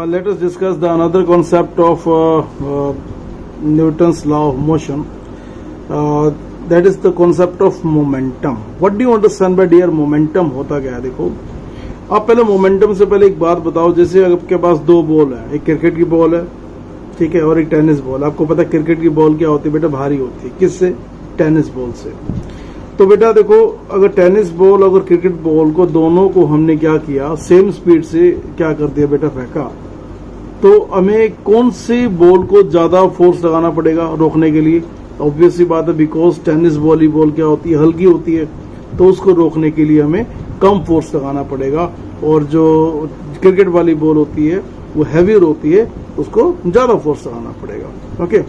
Let us discuss the another concept of Newton's law of motion. That is the concept of momentum. What do you understand by dear momentum? होता क्या है? देखो, आप पहले momentum से पहले एक बात बताओ. जैसे आपके पास दो बॉल है, एक क्रिकेट की बॉल है, ठीक है, और एक टेनिस बॉल. आपको पता है क्रिकेट की बॉल क्या होती है बेटा? भारी होती है. किससे? टेनिस बॉल से. तो बेटा देखो, अगर टेनिस बॉल और क्रिकेट बॉल को दोनों को हमने क्या किया, सेम स्पीड से क्या कर दिया बेटा? फेंका. तो हमें कौन सी बॉल को ज्यादा फोर्स लगाना पड़ेगा रोकने के लिए? ऑब्वियस सी बात है, बिकॉज टेनिस वॉलीबॉल क्या होती है? हल्की होती है, तो उसको रोकने के लिए हमें कम फोर्स लगाना पड़ेगा. और जो क्रिकेट वाली बॉल होती है वो हैवी होती है, उसको ज्यादा फोर्स लगाना पड़ेगा. ओके,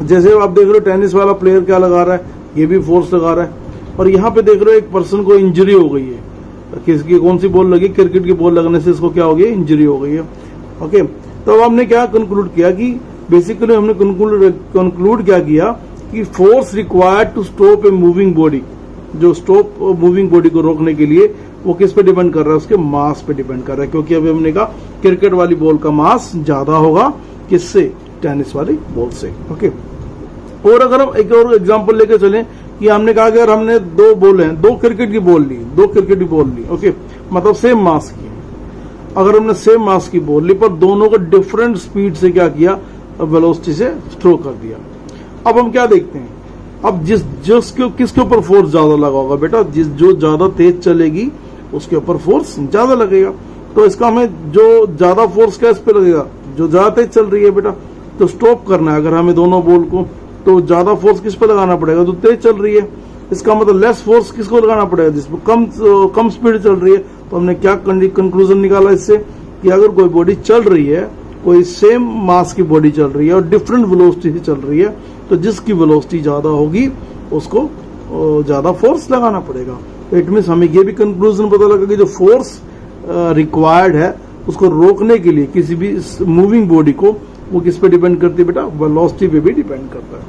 जैसे आप देख रहे हो टेनिस वाला प्लेयर क्या लगा रहा है, ये भी फोर्स लगा रहा है. और यहाँ पे देख रहे हो एक पर्सन को इंजरी हो गई है. किसकी? कौन सी बॉल लगी? क्रिकेट की बॉल लगने से इसको क्या हो गई? इंजरी हो गई है. ओके, तो अब हमने क्या कंक्लूड किया कि बेसिकली हमने कंक्लूड क्या किया कि force required to stop a moving body, जो स्टॉप मूविंग बॉडी को रोकने के लिए वो किस पे डिपेंड कर रहा है? उसके मास पे डिपेंड कर रहा है. क्योंकि अभी हमने कहा क्रिकेट वाली बॉल का मास ज्यादा होगा किससे? टेनिस वाली बॉल से. ओके, और अगर हम एक और एग्जांपल लेके चलें कि हमने कहा कि अगर हमने दो बॉल हैं, दो क्रिकेट की बॉल ली, ओके, मतलब सेम मास की. अगर हमने सेम मास की बॉल ली पर दोनों को डिफरेंट स्पीड से क्या किया? वेलोसिटी से थ्रो कर दिया. अब हम क्या देखते हैं? अब किसके ऊपर फोर्स ज्यादा लगा होगा बेटा? जो ज्यादा तेज चलेगी उसके ऊपर फोर्स ज्यादा लगेगा. तो इसका हमें जो ज्यादा फोर्स क्या इस पे लगेगा? जो ज्यादा तेज चल रही है बेटा, तो स्टॉप करना है अगर हमें दोनों बॉल को, तो ज्यादा फोर्स किस पे लगाना पड़ेगा? जो तेज चल रही है. इसका मतलब लेस फोर्स किसको लगाना पड़ेगा? जिसमें कम स्पीड चल रही है. तो हमने क्या कंक्लूजन निकाला इससे कि अगर कोई बॉडी चल रही है, कोई सेम मास की बॉडी चल रही है और डिफरेंट वेलोसिटी से चल रही है, तो जिसकी वेलोसिटी ज्यादा होगी उसको ज्यादा फोर्स लगाना पड़ेगा. तो इट मीन्स हमें ये भी कंक्लूजन पता लगा कि जो फोर्स रिक्वायर्ड है उसको रोकने के लिए किसी भी मूविंग बॉडी को, वो किस पे डिपेंड करती है बेटा? वेलोसिटी पे भी डिपेंड करता है.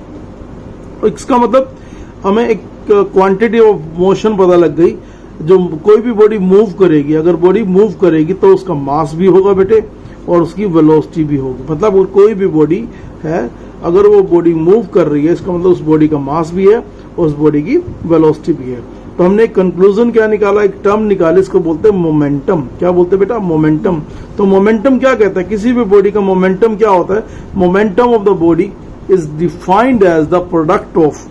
और इसका मतलब हमें एक क्वांटिटी ऑफ मोशन पता लग गई. जो कोई भी बॉडी मूव करेगी, अगर बॉडी मूव करेगी तो उसका मास भी होगा बेटे और उसकी वेलोसिटी भी होगी. मतलब कोई भी बॉडी है, अगर वो बॉडी मूव कर रही है, इसका मतलब उस बॉडी का मास भी है और उस बॉडी की वेलोसिटी भी है. तो हमने एक कंक्लूजन क्या निकाला? एक टर्म निकाली, इसको बोलते हैं मोमेंटम. क्या बोलते हैं बेटा? मोमेंटम. तो मोमेंटम क्या कहता है? किसी भी बॉडी का मोमेंटम क्या होता है? Momentum of the body is defined as the product of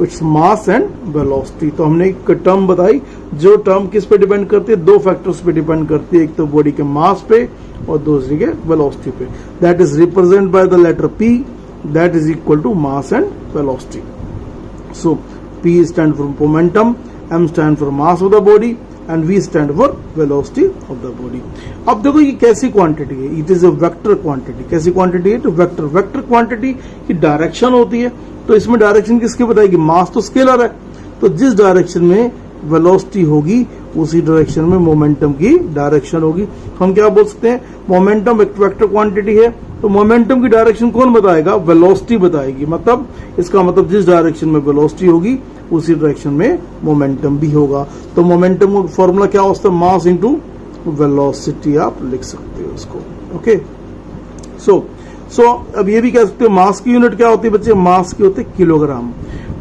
its mass and velocity. तो हमने एक टर्म बताई, जो टर्म किस पे डिपेंड करती है? दो फैक्टर्स पे डिपेंड करती है. एक तो बॉडी के मास पे और दूसरी के वेलोसिटी पे. That is represent by the letter P, that is equal to mass and velocity. So P stand for momentum, M stand for mass of the body and V stand for velocity of the body. अब देखो ये कैसी quantity है? It is a vector quantity. कैसी quantity है? तो vector quantity की direction होती है. तो इसमें डायरेक्शन किसकी बताएगी? मास तो स्केलर है, तो जिस डायरेक्शन में वेलोसिटी होगी उसी डायरेक्शन में मोमेंटम की डायरेक्शन होगी. हम क्या बोल सकते हैं? मोमेंटम वेक्टर क्वांटिटी है, तो मोमेंटम की डायरेक्शन कौन बताएगा? वेलोसिटी बताएगी. मतलब इसका मतलब जिस डायरेक्शन में वेलोसिटी होगी उसी डायरेक्शन में मोमेंटम भी होगा. तो मोमेंटम का फॉर्मूला क्या होता है? मास इनटू वेलोसिटी आप लिख सकते हो उसको. ओके, सो अब ये भी कह सकते हो मास की यूनिट क्या होती है बच्चे? मास की होती है किलोग्राम,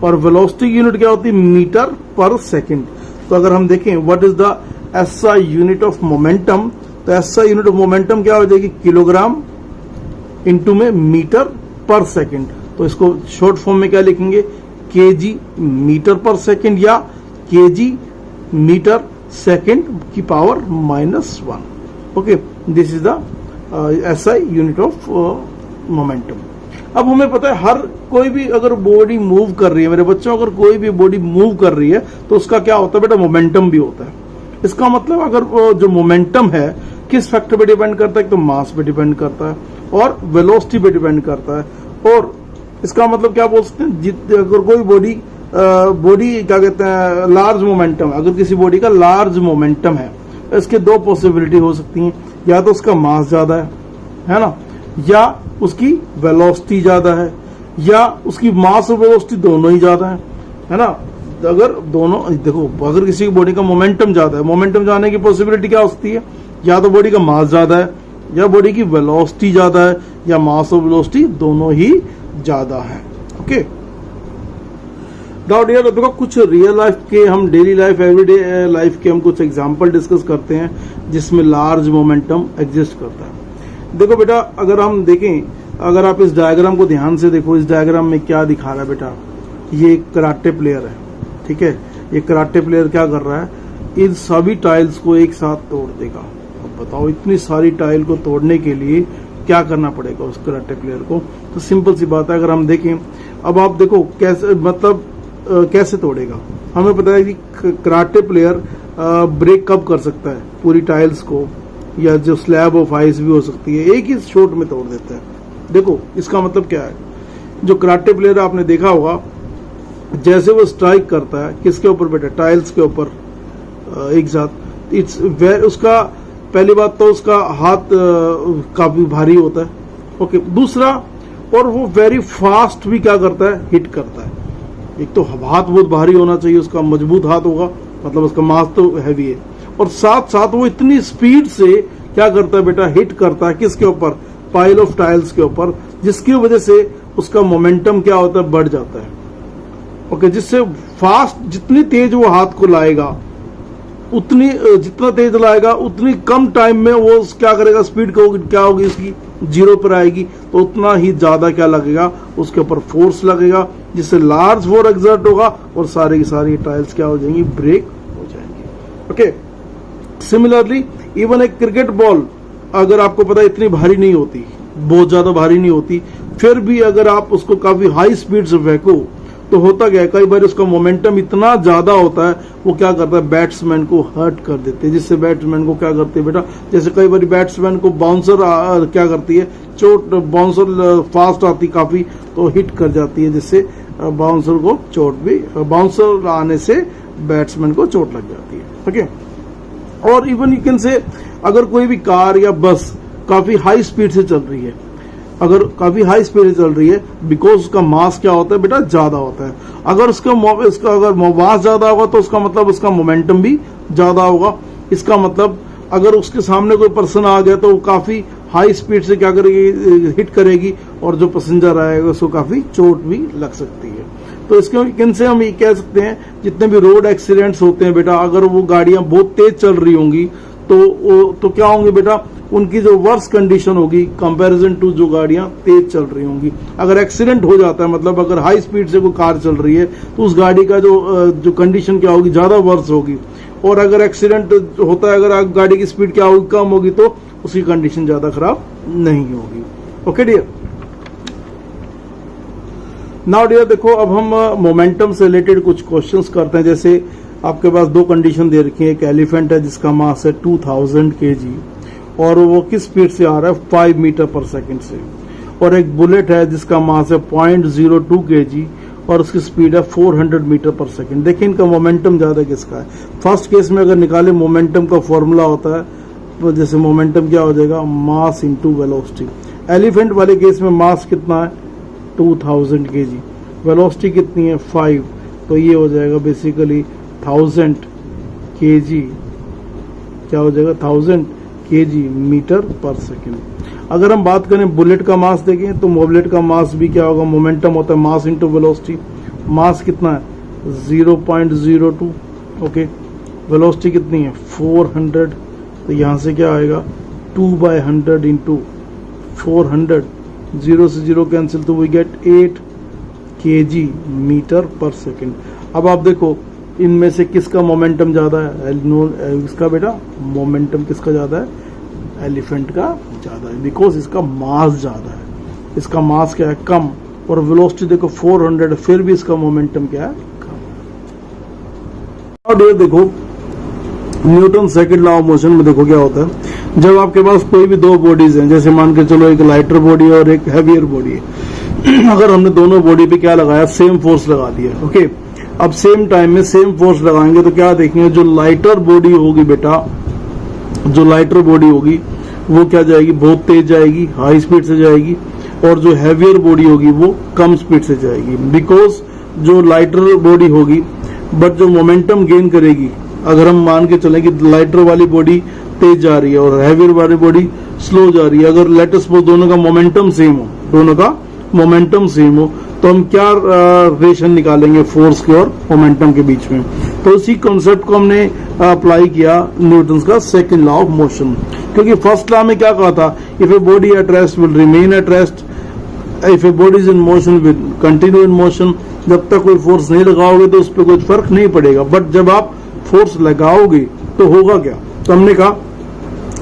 और वेलोसिटी की यूनिट क्या होती है? Metre per second. तो अगर हम देखें what is the SI unit of momentum, तो SI यूनिट ऑफ मोमेंटम क्या हो जाएगी? किलोग्राम इनटू में मीटर पर सेकंड. तो इसको शॉर्ट फॉर्म में क्या लिखेंगे? kg मीटर पर सेकंड या kg मीटर सेकंड की power -1. Okay, this is the SI unit of momentum. अब हमें पता है हर कोई भी अगर बॉडी मूव कर रही है मेरे बच्चों, अगर कोई भी बॉडी मूव कर रही है तो उसका क्या होता है बेटा? मोमेंटम भी होता है. इसका मतलब अगर जो मोमेंटम है किस फैक्टर पे डिपेंड करता है? तो मास पे डिपेंड करता है और वेलोसिटी पे डिपेंड करता है. और इसका मतलब क्या बोल सकते हैं? अगर कोई बॉडी क्या कहते हैं? लार्ज मोमेंटम, अगर किसी बॉडी का लार्ज मोमेंटम है, इसके दो पॉसिबिलिटी हो सकती हैं. या तो उसका मास ज्यादा है ना, या उसकी वेलोसिटी ज्यादा है, या उसकी मास और वेलोसिटी दोनों ही ज्यादा है ना. अगर दोनों देखो, अगर किसी की बॉडी का मोमेंटम ज्यादा है, मोमेंटम जाने की पॉसिबिलिटी क्या हो सकती है? या तो बॉडी का मास ज्यादा है या बॉडी की वेलोसिटी ज्यादा है या मास और वेलोसिटी दोनों ही ज्यादा है। ओके, डाउट यार, देखो कुछ रियल लाइफ के, हम डेली लाइफ एवरीडे लाइफ के हम कुछ एग्जांपल डिस्कस करते हैं जिसमें लार्ज मोमेंटम एग्जिस्ट करता है। देखो बेटा, अगर हम देखें, अगर आप इस डायग्राम को ध्यान से देखो, इस डायग्राम में क्या दिखा रहा है बेटा, ये एक कराटे प्लेयर है, ठीक है। ये कराटे प्लेयर क्या कर रहा है, इन सभी टाइल्स को एक साथ तोड़ देगा। अब बताओ इतनी सारी टाइल को तोड़ने के लिए क्या करना पड़ेगा उस कराटे प्लेयर को। तो सिंपल सी बात है, अगर हम देखें, अब आप देखो कैसे, मतलब कैसे तोड़ेगा। हमें पता है कि कराटे प्लेयर ब्रेक कब कर सकता है, पूरी टाइल्स को, या जो स्लैब ऑफ आइस भी हो सकती है, एक ही शॉट में तोड़ देता है। देखो इसका मतलब क्या है, जो कराटे प्लेयर आपने देखा होगा, जैसे वो स्ट्राइक करता है किसके ऊपर बेटा, टाइल्स के ऊपर एक साथ, उसका पहली बात तो उसका हाथ काफी भारी होता है। ओके, दूसरा, और वो वेरी फास्ट भी क्या करता है, हिट करता है। एक तो हाथ बहुत भारी होना चाहिए, उसका मजबूत हाथ होगा, मतलब उसका मास तो हैवी है, और साथ साथ वो इतनी स्पीड से क्या करता है बेटा, हिट करता है किसके ऊपर, पाइल ऑफ टाइल्स के ऊपर, जिसकी वजह से उसका मोमेंटम क्या होता है, बढ़ जाता है। ओके, जिससे फास्ट, जितनी तेज वो हाथ को लाएगा, उतनी जितना तेज लाएगा उतनी कम टाइम में वो क्या करेगा, स्पीड क्या होगी इसकी, जीरो पर आएगी, तो उतना ही ज्यादा क्या लगेगा, उसके ऊपर फोर्स लगेगा, जिससे लार्ज फोर्स एक्सर्ट होगा और सारी की सारी टाइल्स क्या हो जाएंगी, ब्रेक हो जाएंगी। ओके, सिमिलरली इवन एक क्रिकेट बॉल, अगर आपको पता है इतनी भारी नहीं होती, बहुत ज्यादा भारी नहीं होती, फिर भी अगर आप उसको काफी हाई स्पीड से फेंको तो होता क्या है, कई बार उसका मोमेंटम इतना ज्यादा होता है, वो क्या करता है, बैट्समैन को हर्ट कर देते हैं, जिससे बैट्समैन को क्या करते हैं बेटा, जैसे कई बार बैट्समैन को बाउंसर क्या करती है, चोट, बाउंसर फास्ट आती काफी, तो हिट कर जाती है, जिससे बाउंसर को चोट भी, बाउंसर आने से बैट्समैन को चोट लग जाती है। ओके, और इवन यू कैन से, अगर कोई भी कार या बस काफी हाई स्पीड से चल रही है, अगर काफी हाई स्पीड से चल रही है, बिकॉज उसका मास क्या होता है बेटा, ज्यादा होता है। अगर उसका अगर मास ज्यादा होगा तो उसका मतलब उसका मोमेंटम भी ज्यादा होगा। इसका मतलब अगर उसके सामने कोई पर्सन आ गया तो वो काफी हाई स्पीड से क्या करेगी, हिट करेगी, और जो पैसेंजर आएगा उसको काफी चोट भी लग सकती है। तो इसके से हम ये कह सकते हैं, जितने भी रोड एक्सीडेंट्स होते हैं बेटा, अगर वो गाड़ियां बहुत तेज चल रही होंगी तो क्या होंगे बेटा, उनकी जो वर्स कंडीशन होगी कंपैरिजन टू जो गाड़ियां तेज चल रही होंगी। अगर एक्सीडेंट हो जाता है, मतलब अगर हाई स्पीड से कोई कार चल रही है, तो उस गाड़ी का जो कंडीशन क्या होगी, ज्यादा वर्स होगी। और अगर एक्सीडेंट होता है, अगर गाड़ी की स्पीड क्या होगी, कम होगी, तो उसकी कंडीशन ज्यादा खराब नहीं होगी। ओके डियर, नाउ डियर देखो, अब हम मोमेंटम से रिलेटेड कुछ क्वेश्चंस करते हैं। जैसे आपके पास दो कंडीशन दे रखी है, एक एलिफेंट है जिसका मास है 2000 kg और वो किस स्पीड से आ रहा है, 5 मीटर पर सेकंड से, और एक बुलेट है जिसका मास है 0.02 kg और उसकी स्पीड है 400 मीटर पर सेकंड। देखिए इनका मोमेंटम ज्यादा किसका है। फर्स्ट केस में अगर निकाले, मोमेंटम का फॉर्मूला होता है, तो जैसे मोमेंटम क्या हो जाएगा, मास इंटू वेलोसिटी। एलिफेंट वाले केस में मास कितना है, 2000 kg, वेलोसिटी कितनी है, 5, तो ये हो जाएगा बेसिकली 1000 kg, क्या हो जाएगा, 1000 kg मीटर पर सेकेंड। अगर हम बात करें बुलेट का मास देखें, तो बुलेट का मास भी क्या होगा, मोमेंटम होता है मास इंटू वेलोसिटी। मास कितना है, 0.02, ओके, वेलोसिटी कितनी है, 400, तो यहां से क्या आएगा, 2/100 इंटू 400, 0 से 0 कैंसिल, तो वी गेट 8 kg मीटर पर सेकेंड। अब आप देखो इनमें से किसका मोमेंटम ज्यादा है, इसका बेटा मोमेंटम किसका ज्यादा है, एलिफेंट का ज्यादा है, बिकॉज इसका मास ज्यादा है। इसका मास क्या है, कम, और वेलोसिटी देखो 400, फिर भी इसका मोमेंटम क्या है, कम। और देखो Newton second law of motion में देखो क्या होता है, जब आपके पास कोई भी दो बॉडीज हैं, जैसे मान के चलो एक लाइटर बॉडी है और एक हैवियर बॉडी है, अगर हमने दोनों बॉडी पे क्या लगाया, सेम फोर्स लगा दिया, ओके, अब सेम टाइम में सेम फोर्स लगाएंगे तो क्या देखेंगे, जो लाइटर बॉडी होगी बेटा, जो लाइटर बॉडी होगी वो क्या जाएगी, बहुत तेज जाएगी, हाई स्पीड से जाएगी, और जो हैवियर बॉडी होगी वो कम स्पीड से जाएगी। बिकॉज जो लाइटर बॉडी होगी बट जो मोमेंटम गेन करेगी, अगर हम मान के चलें कि लाइटर वाली बॉडी तेज जा रही है और हैवियर वाली बॉडी स्लो जा रही है, अगर लेट अस सपोज दोनों का मोमेंटम सेम हो, दोनों का मोमेंटम सेम हो, तो हम क्या रिलेशन निकालेंगे फोर्स के और मोमेंटम के बीच में। तो इसी कॉन्सेप्ट को हमने अप्लाई किया न्यूटन का सेकंड लॉ ऑफ मोशन, क्योंकि फर्स्ट लॉ में क्या कहा था, if a body at rest will remain at rest, if a body is in motion will continue in motion. जब तक कोई फोर्स नहीं लगाओगे तो उस पर कोई फर्क नहीं पड़ेगा, बट जब आप फोर्स लगाओगे तो होगा क्या। तो हमने कहा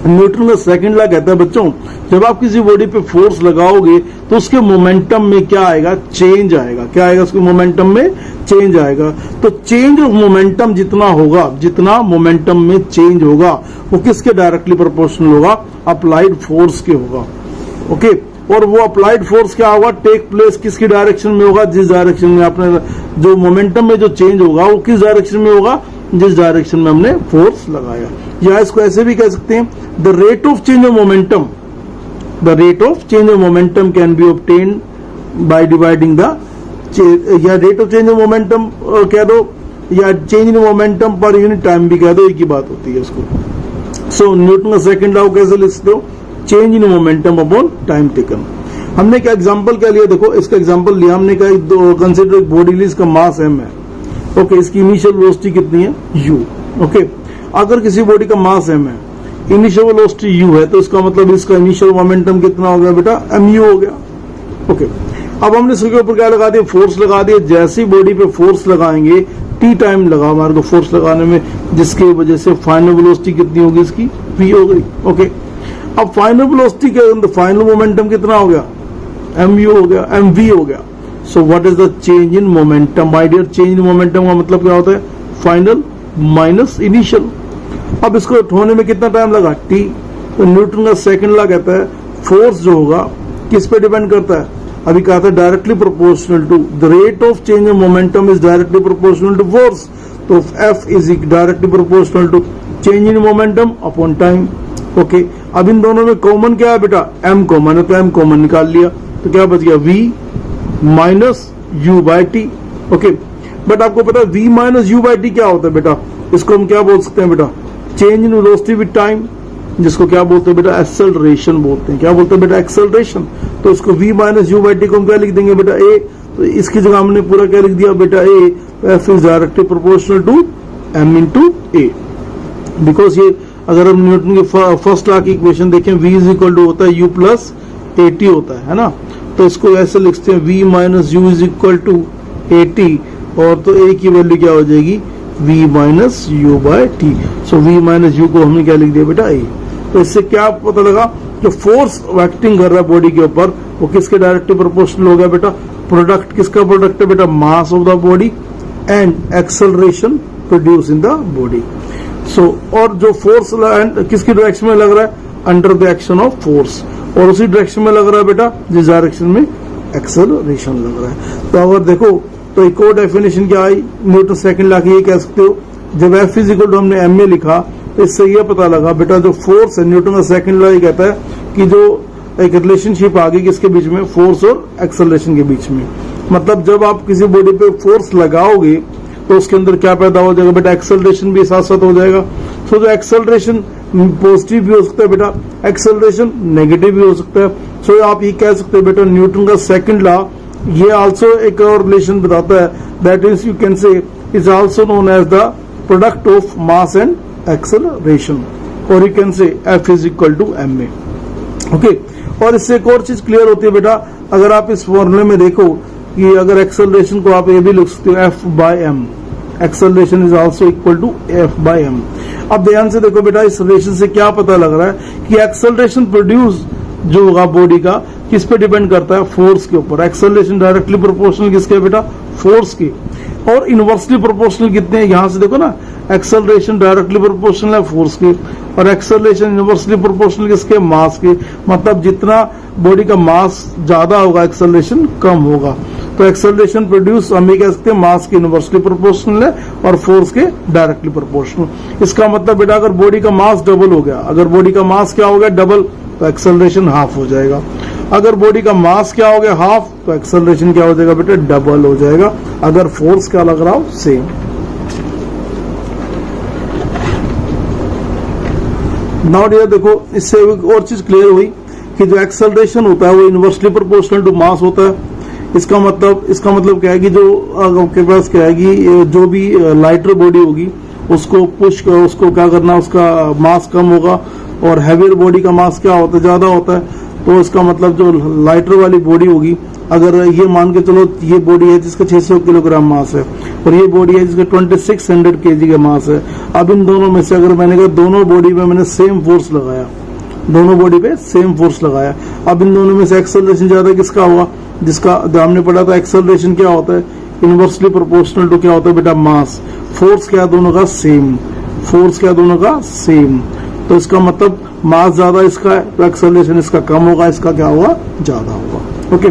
न्यूटन का सेकंड लॉ कहता है बच्चों, जब आप किसी बॉडी पे फोर्स लगाओगे तो उसके मोमेंटम में क्या आएगा, चेंज आएगा। क्या आएगा, उसके मोमेंटम में चेंज आएगा। तो चेंज ऑफ मोमेंटम जितना होगा, जितना मोमेंटम में चेंज होगा, वो किसके डायरेक्टली प्रोपोर्शनल होगा, अप्लाइड फोर्स के होगा। ओके, और वो अप्लाइड फोर्स क्या होगा, टेक प्लेस किसकी डायरेक्शन में होगा, जिस डायरेक्शन में आपने जो मोमेंटम में जो चेंज होगा वो किस डायरेक्शन में होगा, जिस डायरेक्शन में हमने फोर्स लगाया। या इसको ऐसे भी कह सकते हैं, the rate of change of momentum, the rate of change of momentum can be obtained by dividing the, या rate of change of momentum कह दो, या change in momentum per unit time भी कह दो, एक ही बात होती है उसको। सो न्यूटन का सेकंड लॉ कैसे लिखते हो, change in momentum upon time taken. हमने क्या एग्जांपल क्या लिया, देखो इसका एग्जांपल लिया हमने, कहा कंसीडर एक बॉडी, इसका मास m है। ओके, इसकी इनिशियल वेलोसिटी कितनी है, u। ओके, अगर किसी बॉडी का मास m है, इनिशियल वेलोसिटी u है, तो इसका मतलब इसका इनिशियल मोमेंटम कितना हो गया बेटा, mu हो गया। ओके, अब हमने इसके ऊपर क्या लगा दिया, फोर्स लगा दिया। जैसी बॉडी पे फोर्स लगाएंगे, t टाइम लगा हमारे को फोर्स लगाने में, जिसकी वजह से फाइनल वेलोसिटी कितनी होगी, इसकी v हो गई। ओके, अब फाइनल वेलोसिटी के अंदर फाइनल मोमेंटम कितना हो गया, mu हो गया, mv हो गया। So what is the change in momentum, my dear. Change in momentum का मतलब क्या होता है, फाइनल माइनस इनिशियल। अब इसको होने में कितना टाइम लगा, t। तो न्यूटन का सेकंड लॉ कहता है फोर्स जो होगा किस पे डिपेंड करता है, अभी कहा था directly proportional to the rate of change of momentum is directly proportional to force. तो f is directly proportional to change in momentum upon time. Okay, अब इन दोनों में कॉमन क्या है बेटा, m कॉमन है, तो m कॉमन निकाल लिया, तो क्या बच गया, v minus u by t. Okay, but आपको पता है v minus u by t क्या होता है बेटा, इसको हम क्या बोल सकते हैं बेटा, change in velocity with time, जिसको क्या बोलते हैं बेटा, एक्सेलरेशन बोलते हैं। क्या बोलते हैं बेटा, एक्सेलरेशन। तो इसको v minus u by t को हम क्या लिख देंगे बेटा, a। तो इसकी जगह हमने पूरा क्या लिख दिया बेटा, a। f is directly proportional to m into a। Because ये अगर हम न्यूटन के फर्स्ट लॉ की इक्वेशन देखें, v इज इक्वल टू होता है u प्लस ए टी होता है ना, तो इसको ऐसे लिखते हैं v minus u is equal to a t, और तो a की वैल्यू क्या हो जाएगी, v minus u by t. So v minus u को हमने क्या लिख दिया बेटा, a। तो इससे क्या पता लगा, जो फोर्स एक्टिंग कर रहा है बॉडी के ऊपर, वो किसके डायरेक्टली प्रोपोर्शनल हो गया बेटा, प्रोडक्ट किसका प्रोडक्ट है बेटा, mass of the body and acceleration produce in the body. So और जो फोर्स किसकी डायरेक्शन में लग रहा है, under the action of force, और उसी डायरेक्शन में लग रहा है बेटा जिस डायरेक्शन में एक्सेलरेशन लग रहा है। तो अगर देखो तो एक और डेफिनेशन क्या आई न्यूटन सेकंड लॉ की, ये कह सकते हो जब F इज इक्वल टू हमने m में लिखा, तो इससे ये पता लगा बेटा जो फोर्स है, न्यूटन का सेकंड लॉ ये कहता है कि जो एक रिलेशनशिप आ गई किसके बीच में, फोर्स और एक्सेलरेशन के बीच में। मतलब जब आप किसी बॉडी पे फोर्स लगाओगे तो उसके अंदर क्या पैदा हो जाएगा बेटा, एक्सेलरेशन भी साथ साथ हो जाएगा। सो जो एक्सेलरेशन पॉजिटिव भी हो सकता है बेटा, एक्सेलरेशन नेगेटिव भी हो सकता है। सो आप ये कह सकते हैं बेटा न्यूटन का सेकंड लॉ ये आल्सो एक और रिलेशन बताता है, that is you can say is also known as the product of mass and acceleration, और you can say F is equal to m a. Okay, और इससे एक और चीज क्लियर होती है बेटा, अगर आप इस फॉर्मूले में देखो कि अगर एक्सेलरेशन को आप ये भी लिख सकते हो F by m, acceleration is also equal to F by m। अब ध्यान से देखो बेटा, इस रिलेशन से क्या पता लग रहा है कि एक्सेलरेशन प्रोड्यूस जो होगा बॉडी का किस पे डिपेंड करता है, फोर्स के ऊपर। एक्सेलरेशन डायरेक्टली प्रोपोर्शनल किसके बेटा, फोर्स की, और इनवर्सली प्रोपोर्शनल कितने हैं, यहां से देखो ना, एक्सेलरेशन डायरेक्टली प्रोपोर्शनल है फोर्स की, और एक्सेलरेशन इनवर्सली प्रोपोर्शनल किसके, मास के। मतलब जितना बॉडी का मास ज्यादा होगा एक्सेलरेशन कम होगा। तो एक्सेलरेशन प्रोड्यूस हम ये कह सकते हैं मास के इनवर्सली प्रोपोर्शनल है और फोर्स के डायरेक्टली प्रोपोर्शनल। इसका मतलब बेटा अगर बॉडी का मास डबल हो गया, अगर बॉडी का मास क्या हो गया डबल, तो एक्सेलरेशन हाफ हो जाएगा। अगर बॉडी का मास क्या हो गया हाफ, तो एक्सेलरेशन क्या हो जाएगा बेटा, डबल हो जाएगा, अगर फोर्स क्या लग रहा हो सेम। नाउ डियर देखो, इससे एक और चीज क्लियर हुई कि जो एक्सेलरेशन होता है वो इनवर्सली प्रोपोर्शनल टू मास होता है। इसका मतलब क्या है कि जो आपके पास क्या है कि जो भी लाइटर बॉडी होगी उसको क्या करना, उसका मास कम होगा, और हैवियर बॉडी का मास क्या होता है, ज्यादा होता है। तो इसका मतलब जो लाइटर वाली बॉडी होगी, अगर ये मान के चलो ये बॉडी है जिसका 600 किलोग्राम मास है और ये बॉडी है जिसका 2600 केजी का मास है, अब इन दोनों में से अगर मैंने कहा दोनों बॉडी में मैंने सेम फोर्स लगाया, दोनों बॉडी पे सेम फोर्स लगाया, अब इन दोनों में से एक्सेलरेशन ज्यादा किसका हुआ, जिसका हमने पढ़ा था एक्सेलरेशन क्या होता है, इनवर्सली प्रोपोर्शनल टू क्या होता है बेटा, मास। फोर्स क्या दोनों का सेम, फोर्स क्या दोनों का सेम, तो इसका मतलब मास ज्यादा इसका है तो एक्सेलरेशन इसका कम होगा, इसका क्या होगा, ज्यादा होगा। ओके,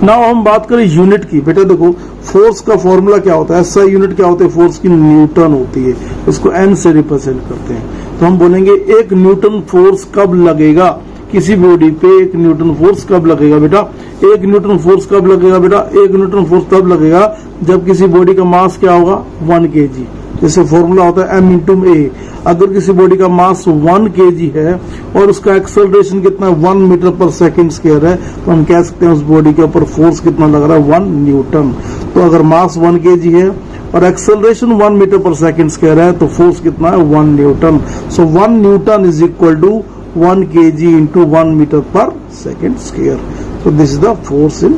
नाउ हम बात करें यूनिट की। बेटा देखो, फोर्स का फॉर्मूला क्या होता है, एसआई यूनिट क्या होती है, फोर्स की न्यूटन होती है, उसको एन से रिप्रेजेंट करते हैं। तो हम बोलेंगे एक न्यूटन फोर्स कब लगेगा किसी बॉडी पे, एक न्यूटन फोर्स कब लगेगा बेटा, एक न्यूटन फोर्स कब लगेगा बेटा, एक न्यूटन फोर्स तब लगेगा जब किसी बॉडी का मास क्या होगा, 1 kg। जैसे फॉर्मूला होता है m इंटू ए। अगर किसी बॉडी का मास 1 kg है और उसका एक्सेलरेशन कितना है, 1 मीटर पर सेकंड स्क्वायर है, तो हम कह सकते हैं उस बॉडी के ऊपर फोर्स कितना लग रहा है, 1 न्यूटन। तो अगर मास 1 kg है और acceleration 1 metre per second square है तो फोर्स कितना है, 1 newton. So 1 newton is equal to 1 kg into 1 metre per second square. So this is the force in